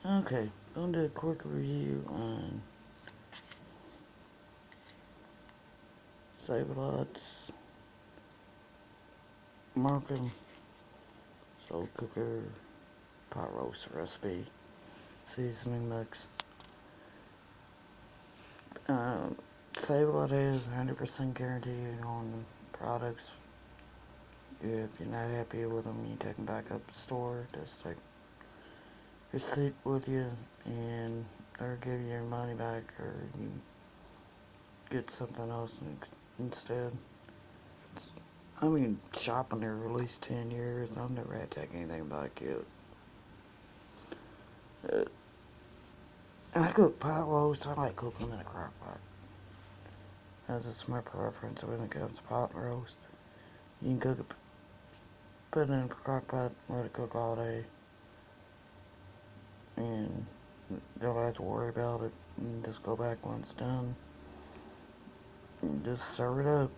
Okay, gonna do a quick review on Save-A-Lot's Marcum slow cooker pot roast recipe seasoning mix. Um, Save-A-Lot is 100% guaranteed on products. If you're not happy with them, you take them back up the store. Just take receipt with you, and they'll give you your money back, or you get something else instead. I've been shopping there for at least 10 years. I've never had to take anything back yet. I cook pot roast. I like cooking them in a crock pot. That's just my preference when it comes to pot roast. You can cook it, put it in a crock pot, let it cook all day, and don't have to worry about it. And just go back when it's done and just serve it up.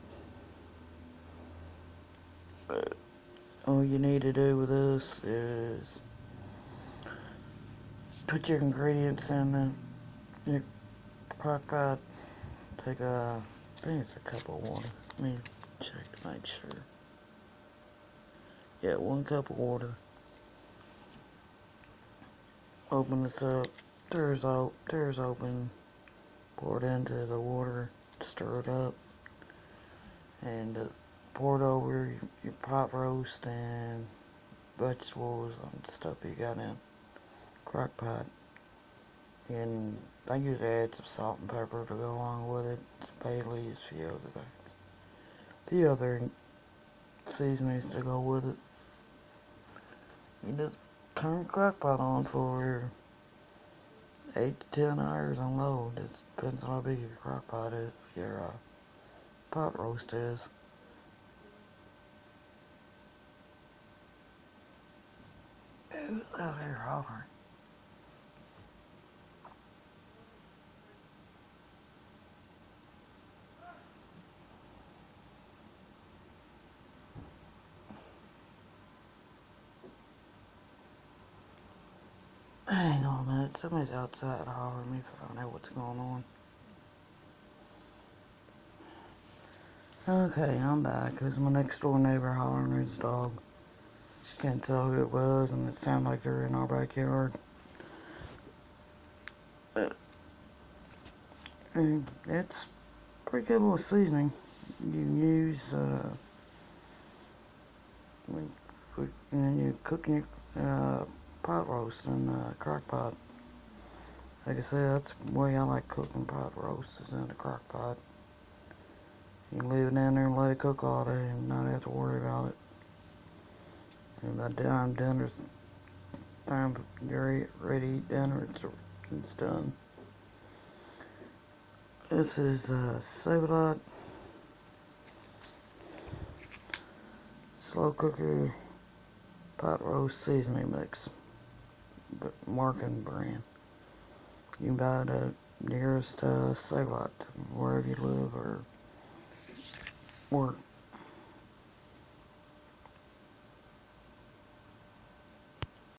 All you need to do with this is put your ingredients in your crock pot. Take I think it's a cup of water. Let me check to make sure. Yeah, 1 cup of water. Open this up, tears open, pour it into the water, stir it up, and pour it over your pot roast and vegetables and stuff you got in crock pot. And I usually add some salt and pepper to go along with it, some bay leaves, a few other things. A few other seasonings to go with it. You just turn the crock pot on for 8 to 10 hours on low. It depends on how big your crock pot is, your pot roast is. Who's out here hollering? Hang on a minute, somebody's outside hollering me, find out what's going on. Okay, I'm back. It was my next door neighbor hollering at his dog. Can't tell who it was, and it sounded like they were in our backyard. But it's pretty good little seasoning. You can use when you're cooking your pot roast in a crock pot. Like I said, that's the way I like cooking pot roast, is in a crock pot. You can leave it in there and let it cook all day and not have to worry about it. And by the time dinner's time you're ready to eat dinner, it's done. This is Save-A-Lot slow cooker pot roast seasoning mix, Marcum brand. You can buy it at nearest Save-A-Lot wherever you live or work.